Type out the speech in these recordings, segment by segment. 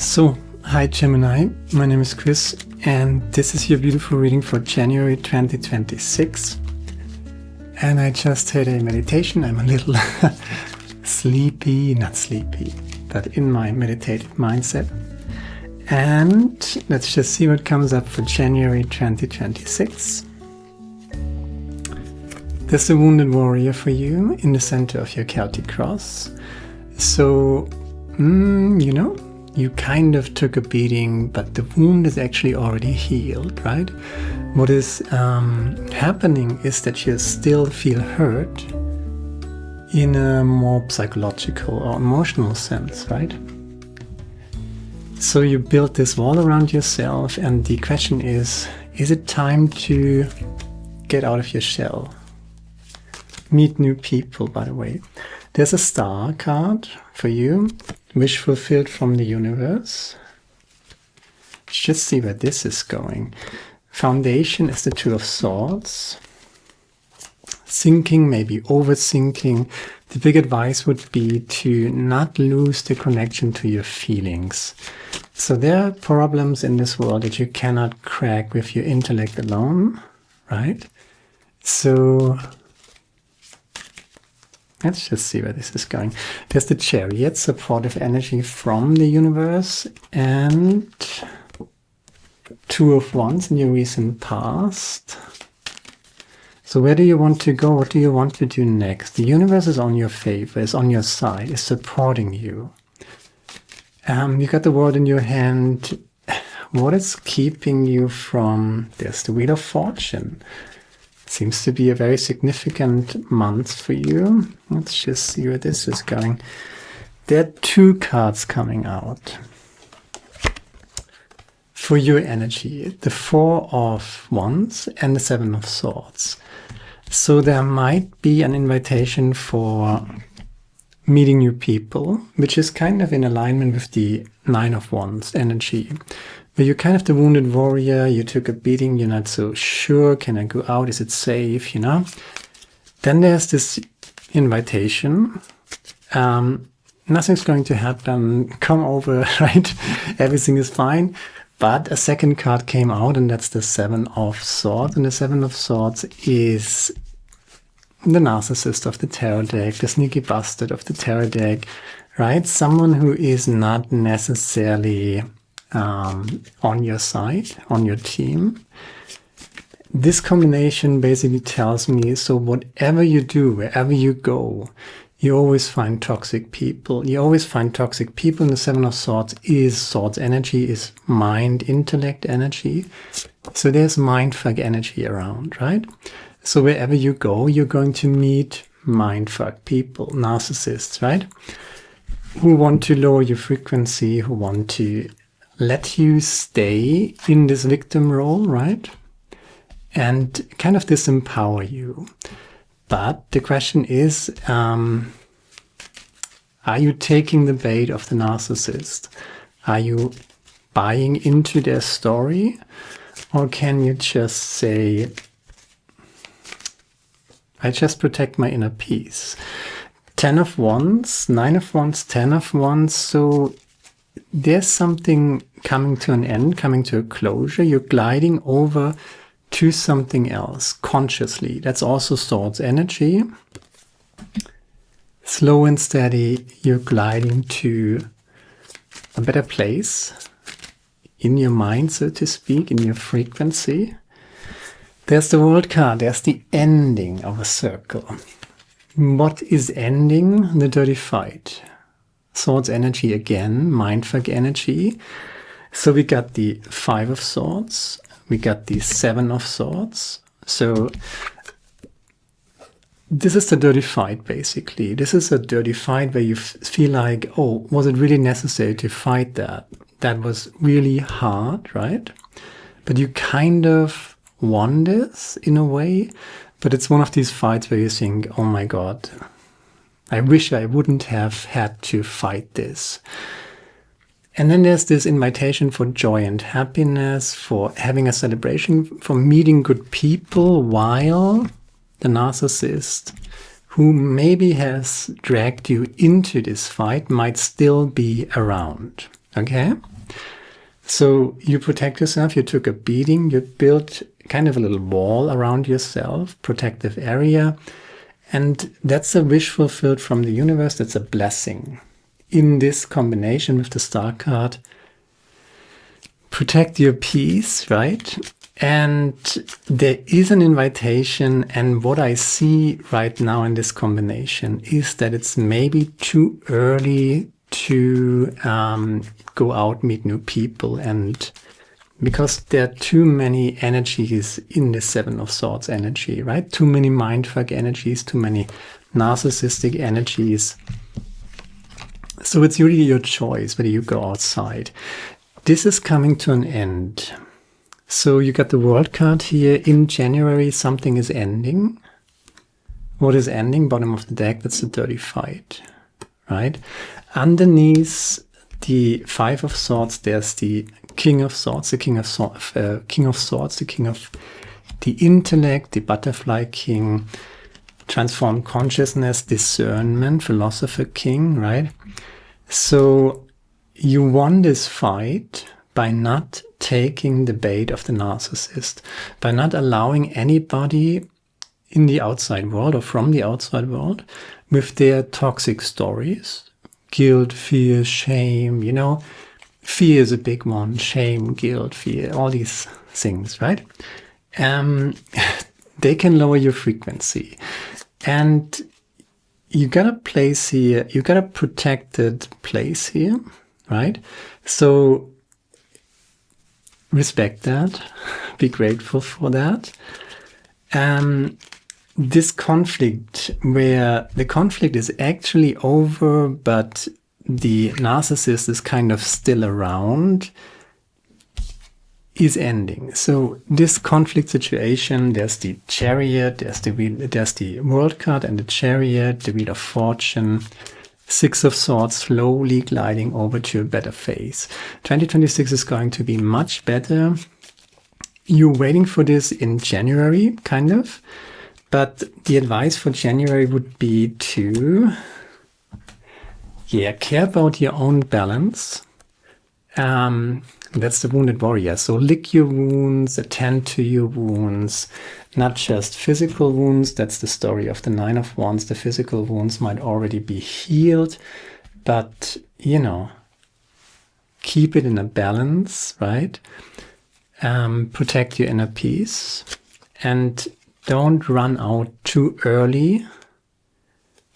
So, hi Gemini, my name is Chris and this is your beautiful reading for January 2026. And I just had a meditation. I'm a little not sleepy, but in my meditative mindset. And let's just see what comes up for January 2026. There's a wounded warrior for you in the center of your Celtic cross. So, you kind of took a beating, but the wound is actually already healed, right? What is happening is that you still feel hurt in a more psychological or emotional sense, right? So you built this wall around yourself, and the question is it time to get out of your shell? Meet new people, by the way. There's a star card for you, wish fulfilled from the universe. Let's just see where this is going. Foundation is the Two of Swords. Thinking, maybe overthinking. The big advice would be to not lose the connection to your feelings. So there are problems in this world that you cannot crack with your intellect alone, right? So let's just see where this is going. There's the Chariot, supportive energy from the universe, and Two of Wands in your recent past. So where do you want to go? What do you want to do next? The universe is on your favor, is on your side, is supporting you. You got the World in your hand. What is keeping you from this? The Wheel of Fortune. Seems to be a very significant month for you. Let's just see where this is going. There are two cards coming out for your energy. The Four of Wands and the Seven of Swords. So there might be an invitation for meeting new people, which is kind of in alignment with the Nine of Wands energy. But you're kind of the wounded warrior, you took a beating, you're not so sure, can I go out, is it safe, Then there's this invitation, nothing's going to happen, come over, right? Everything is fine. But a second card came out, and that's the Seven of Swords. And the Seven of Swords is the narcissist of the tarot deck, the sneaky bastard of the tarot deck, right? Someone who is not necessarily on your side, on your team. This combination basically tells me, so whatever you do, wherever you go, you always find toxic people. You always find toxic people. And the Seven of Swords is swords energy, is mind, intellect energy. So there's mindfuck energy around, right? So wherever you go, you're going to meet mindfuck people, narcissists, right? Who want to lower your frequency, who want to let you stay in this victim role, right? And kind of disempower you. But the question is, are you taking the bait of the narcissist? Are you buying into their story? Or can you just say, I just protect my inner peace? Ten of Wands, Nine of Wands, Ten of Wands. So there's something coming to an end, coming to a closure. You're gliding over to something else consciously. That's also Swords energy. Slow and steady, you're gliding to a better place in your mind, so to speak, in your frequency. There's the World card. There's the ending of a circle. What is ending? The dirty fight. Swords energy again, mindfuck energy. So we got the Five of Swords. We got the Seven of Swords. So this is the dirty fight, basically. This is a dirty fight where you feel like, oh, was it really necessary to fight that? That was really hard, right? But you kind of won this in a way. But it's one of these fights where you think, oh my God, I wish I wouldn't have had to fight this. And then there's this invitation for joy and happiness, for having a celebration, for meeting good people, while the narcissist, who maybe has dragged you into this fight, might still be around. Okay? So you protect yourself, you took a beating, you built kind of a little wall around yourself, protective area, and that's a wish fulfilled from the universe, that's a blessing. In this combination with the star card, protect your peace, right? And there is an invitation, and what I see right now in this combination is that it's maybe too early to go out, meet new people, and because there are too many energies in the Seven of Swords energy, right? Too many mindfuck energies, too many narcissistic energies. So it's really your choice whether you go outside. This is coming to an end. So you got the World card here. In January, something is ending. What is ending? Bottom of the deck, that's the dirty fight, right? Underneath the Five of Swords, there's the King of Swords, the King of Swords, the King of the intellect, the Butterfly King, transformed consciousness, discernment, Philosopher King, right? So you won this fight by not taking the bait of the narcissist, by not allowing anybody in the outside world or from the outside world with their toxic stories, guilt, fear, shame, you know, fear is a big one, shame, guilt, fear, all these things, right? They can lower your frequency. And you got a place here, you got a protected place here, right? So respect that, be grateful for that. This conflict, where the conflict is actually over, but the narcissist is kind of still around, is ending. So this conflict situation, there's the Chariot, there's the World card and the Chariot, the Wheel of Fortune, Six of Swords slowly gliding over to a better phase. 2026 is going to be much better. You're waiting for this in January, kind of. But the advice for January would be to, care about your own balance. That's the Wounded Warrior. So lick your wounds, attend to your wounds, not just physical wounds. That's the story of the Nine of Wands. The physical wounds might already be healed, but, keep it in a balance, right? Protect your inner peace and don't run out too early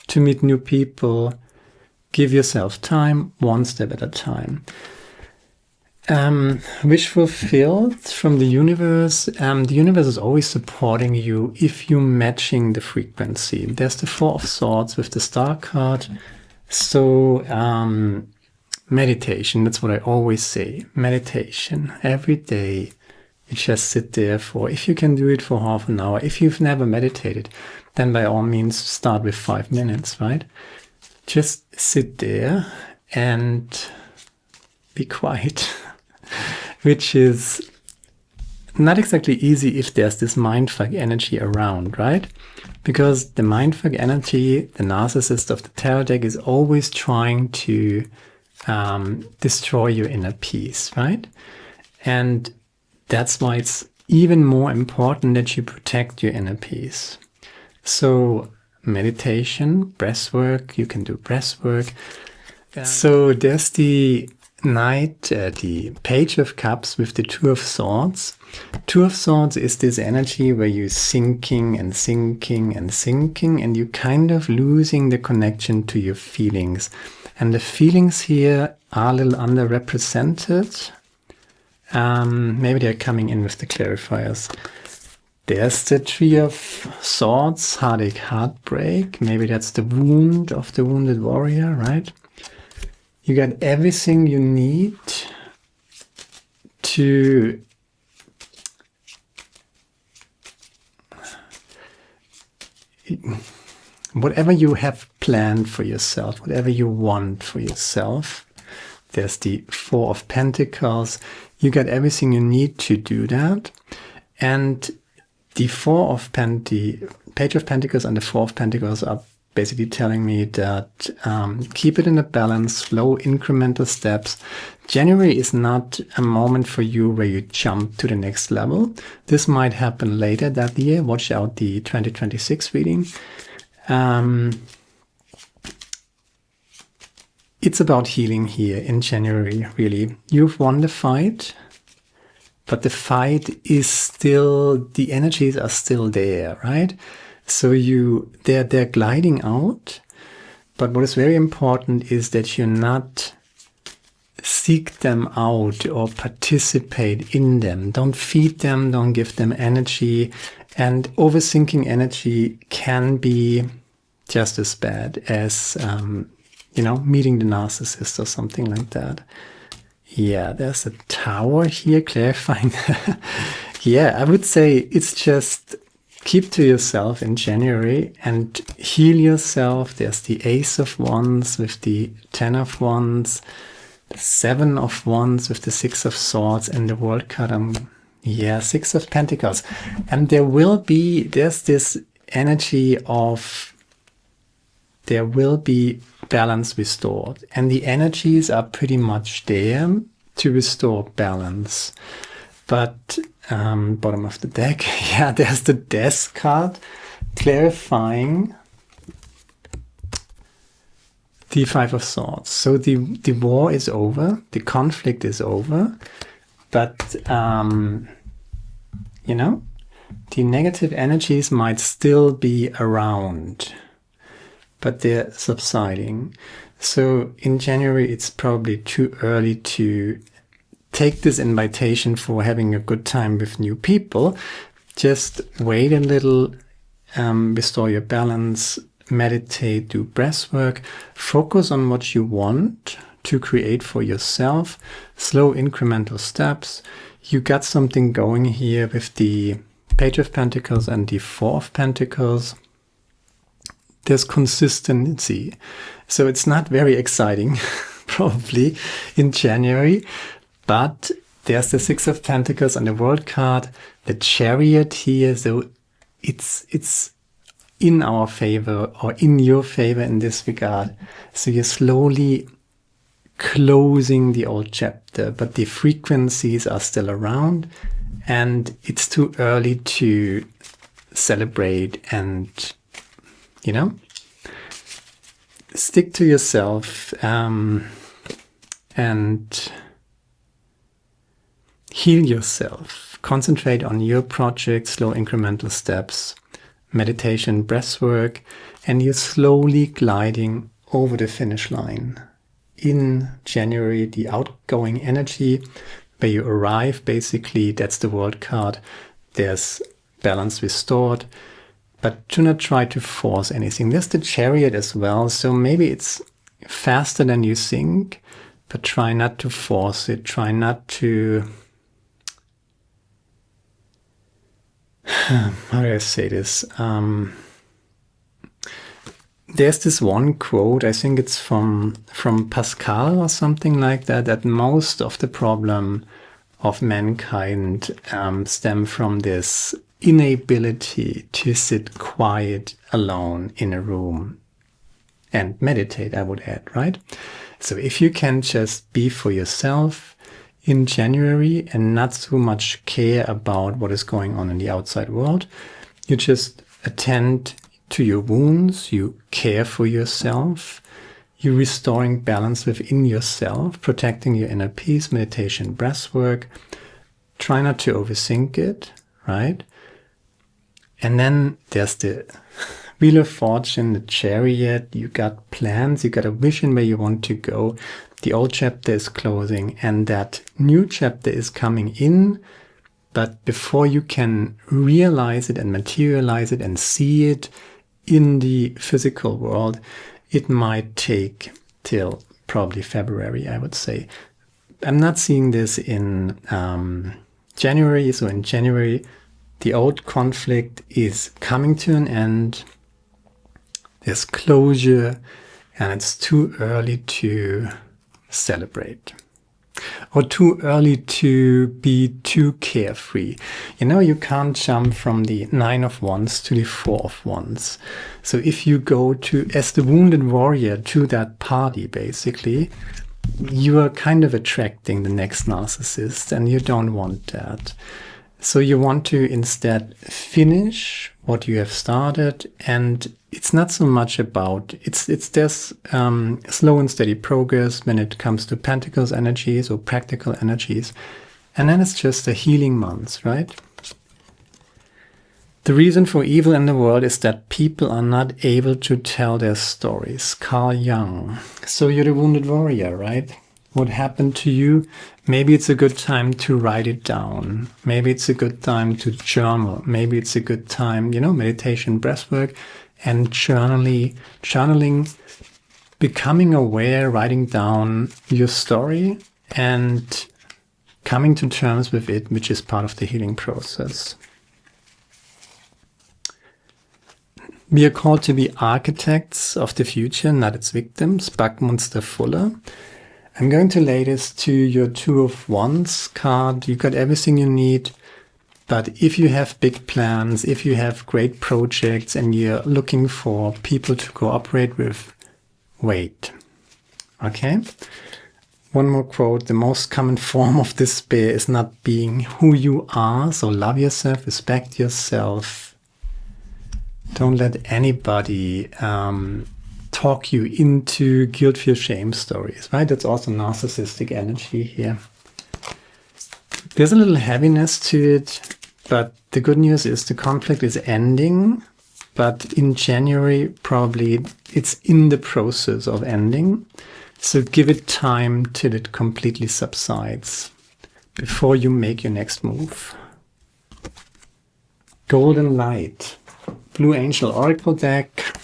to meet new people. Give yourself time, one step at a time. Wish fulfilled from the universe. The universe is always supporting you if you're matching the frequency. There's the Four of Swords with the Star card. So meditation, that's what I always say. Meditation every day. You just sit there for, if you can do it for half an hour. If you've never meditated, then by all means start with 5 minutes, right? Just sit there and be quiet, which is not exactly easy if there's this mindfuck energy around, right? Because the mindfuck energy, the narcissist of the tarot deck, is always trying to destroy your inner peace, right? And that's why it's even more important that you protect your inner peace. So meditation, breath work, you can do breath work. So there's the Knight, the Page of Cups with the Two of Swords. Two of Swords is this energy where you're sinking and sinking and sinking, and you're kind of losing the connection to your feelings. And the feelings here are a little underrepresented. Maybe they're coming in with the clarifiers. There's the Three of Swords, heartache, heartbreak. Maybe that's the wound of the Wounded Warrior, right? You got everything you need to whatever you have planned for yourself, whatever you want for yourself. There's the Four of Pentacles. You got everything you need to do that. And the Page of Pentacles and the Four of Pentacles are basically telling me that keep it in a balance, slow incremental steps. January is not a moment for you where you jump to the next level. This might happen later that year. Watch out the 2026 reading. It's about healing here in January, really. You've won the fight, but the fight is still, the energies are still there, right? So they're gliding out, but what is very important is that you not seek them out or participate in them. Don't feed them, don't give them energy, and overthinking energy can be just as bad as, meeting the narcissist or something like that. Yeah, there's a tower here clarifying. Yeah, I would say it's just keep to yourself in January and heal yourself. There's the Ace of Wands with the 10 of Wands, the 7 of Wands with the 6 of Swords, and the World card. 6 of Pentacles. And there's this energy of there will be balance restored. And the energies are pretty much there to restore balance. But bottom of the deck, yeah, there's the Death card clarifying the 5 of Swords. So the war is over, the conflict is over, but the negative energies might still be around, but they're subsiding. So in January, it's probably too early to take this invitation for having a good time with new people. Just wait a little, restore your balance, meditate, do breath work, focus on what you want to create for yourself, slow incremental steps. You got something going here with the Page of Pentacles and the 4 of Pentacles. There's consistency. So it's not very exciting, probably, in January. But there's the 6 of Pentacles on the World card, the Chariot here. So it's in our favor or in your favor in this regard. So you're slowly closing the old chapter, but the frequencies are still around. And it's too early to celebrate and, stick to yourself and heal yourself. Concentrate on your project, slow incremental steps, meditation, breath work, and you're slowly gliding over the finish line. In January, the outgoing energy, where you arrive, basically, that's the World card. There's balance restored, but do not try to force anything. There's the Chariot as well, so maybe it's faster than you think, but try not to force it. Try not to... How do I say this? There's this one quote, I think it's from Pascal or something like that, that most of the problem of mankind stem from this inability to sit quiet alone in a room and meditate, I would add, right? So if you can just be for yourself in January and not so much care about what is going on in the outside world, you just attend to your wounds, you care for yourself, you're restoring balance within yourself, protecting your inner peace, meditation, breath work. Try not to overthink it, right? And then there's the Wheel of Fortune, the Chariot. You got plans, you got a vision where you want to go. The old chapter is closing and that new chapter is coming in. But before you can realize it and materialize it and see it in the physical world, it might take till probably February, I would say. I'm not seeing this in January. So in January, the old conflict is coming to an end. There's closure and it's too early to celebrate. or too early to be too carefree. You know, you can't jump from the 9 of Wands to the 4 of Wands. So if you go to, as the wounded warrior, to that party, basically, you are kind of attracting the next narcissist, and you don't want that. So you want to instead finish what you have started, and it's not so much about, there's slow and steady progress when it comes to Pentacles energies or practical energies. And then it's just a healing month, right? The reason for evil in the world is that people are not able to tell their stories. Carl Jung. So you're the wounded warrior, right? What happened to you? Maybe it's a good time to write it down. Maybe it's a good time to journal. Maybe it's a good time, you know, meditation, breathwork, and journaling, becoming aware, writing down your story and coming to terms with it, which is part of the healing process. We are called to be architects of the future, not its victims. Buckminster Fuller. I'm going to lay this to your 2 of Wands card. You got everything you need. But if you have big plans, if you have great projects and you're looking for people to cooperate with, wait. Okay? One more quote. The most common form of despair is not being who you are. So love yourself, respect yourself. Don't let anybody talk you into guilt, fear, shame stories, right? That's also narcissistic energy here. There's a little heaviness to it, but the good news is the conflict is ending, but in January, probably it's in the process of ending. So give it time till it completely subsides before you make your next move. Golden Light. Blue Angel Oracle deck.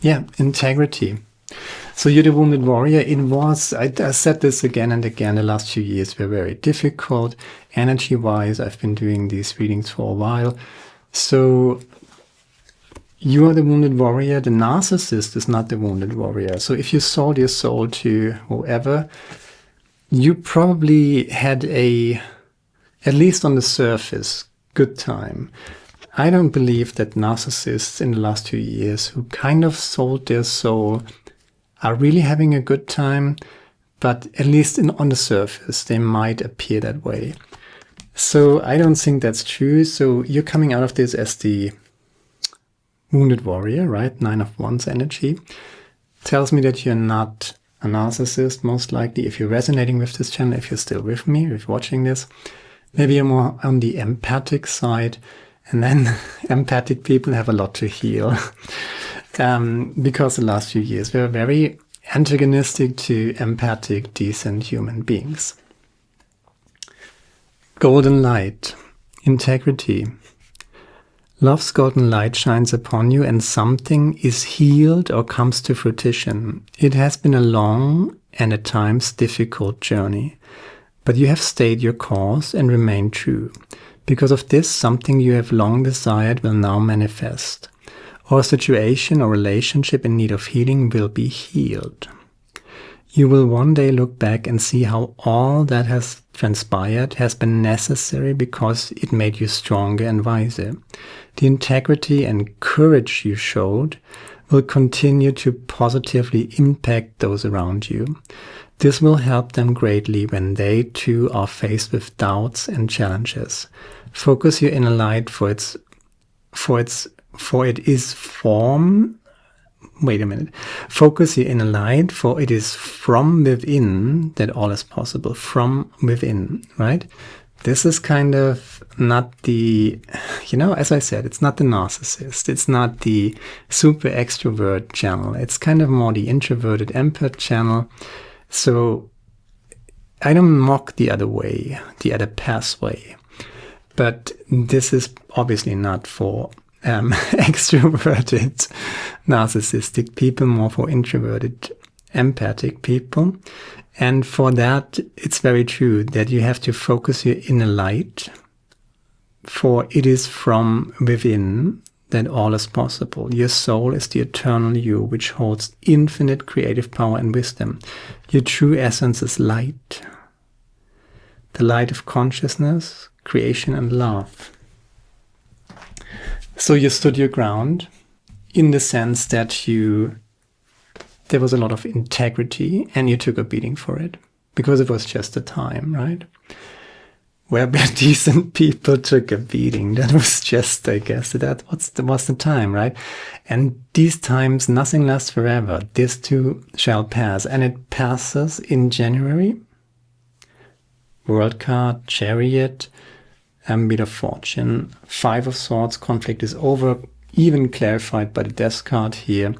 Yeah, integrity. So you're the wounded warrior. It was, I said this again and again, the last few years were very difficult. Energy-wise, I've been doing these readings for a while. So you are the wounded warrior. The narcissist is not the wounded warrior. So if you sold your soul to whoever, you probably had a, at least on the surface, good time. I don't believe that narcissists in the last 2 years who kind of sold their soul are really having a good time, but at least on the surface, they might appear that way. So I don't think that's true. So you're coming out of this as the wounded warrior, right? 9 of Wands energy. Tells me that you're not a narcissist, most likely. If you're resonating with this channel, if you're still with me, if you're watching this, maybe you're more on the empathic side. And then empathic people have a lot to heal. Because the last few years were very antagonistic to empathic, decent human beings. Golden light, integrity. Love's golden light shines upon you and something is healed or comes to fruition. It has been a long and at times difficult journey, but you have stayed your course and remained true. Because of this, something you have long desired will now manifest. Or a situation or relationship in need of healing will be healed. You will one day look back and see how all that has transpired has been necessary because it made you stronger and wiser. The integrity and courage you showed will continue to positively impact those around you. This will help them greatly when they too are faced with doubts and challenges. Focus your inner light for it is from within that all is possible. From within, right? This is kind of not the, as I said, it's not the narcissist. It's not the super extrovert channel. It's kind of more the introverted empath channel. So I don't mock the other way, the other pathway. But this is obviously not for extroverted, narcissistic people, more for introverted, empathic people. And for that, it's very true that you have to focus your inner light, for it is from within that all is possible. Your soul is the eternal you, which holds infinite creative power and wisdom. Your true essence is light, the light of consciousness, creation, and love. So you stood your ground in the sense that there was a lot of integrity and you took a beating for it, because it was just a time, right? Where decent people took a beating. That was just, I guess, that was the time, right? And these times, nothing lasts forever. This too shall pass. And it passes in January. World card, Chariot, Wheel of Fortune, 5 of Swords, conflict is over, even clarified by the Death card here.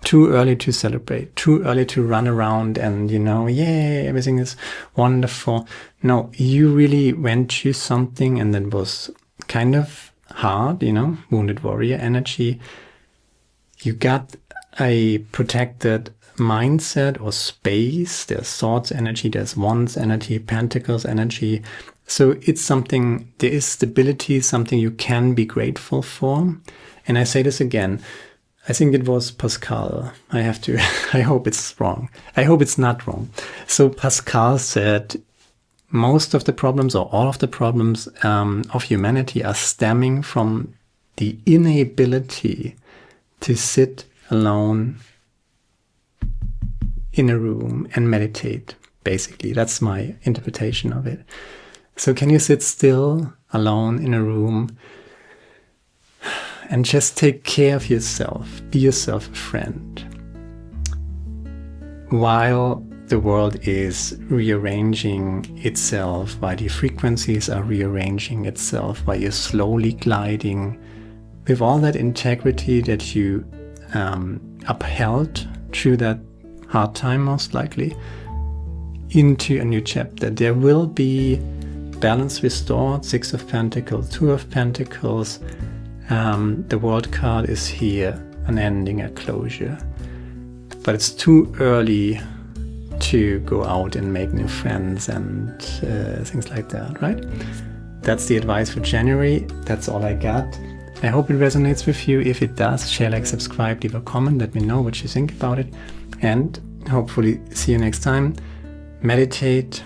Too early to celebrate, too early to run around and, yay, everything is wonderful. No, you really went through something and that was kind of hard, wounded warrior energy. You got a protected mindset or space. There's Swords energy, there's Wands energy, Pentacles energy. So it's something, there is stability, something you can be grateful for. And I say this again, I think it was Pascal. I hope it's wrong. I hope it's not wrong. So Pascal said most of the problems or all of the problems of humanity are stemming from the inability to sit alone in a room and meditate, basically. That's my interpretation of it. So can you sit still alone in a room and just take care of yourself, be yourself a friend, while the world is rearranging itself, while the frequencies are rearranging itself, while you're slowly gliding with all that integrity that you upheld through that hard time, most likely, into a new chapter. There will be balance restored, 6 of Pentacles, 2 of Pentacles. The World card is here, an ending, a closure. But it's too early to go out and make new friends and things like that, right? That's the advice for January. That's all I got. I hope it resonates with you. If it does, share, like, subscribe, leave a comment, let me know what you think about it. And hopefully see you next time. Meditate,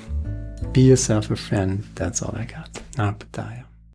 be yourself a friend. That's all I got. Now,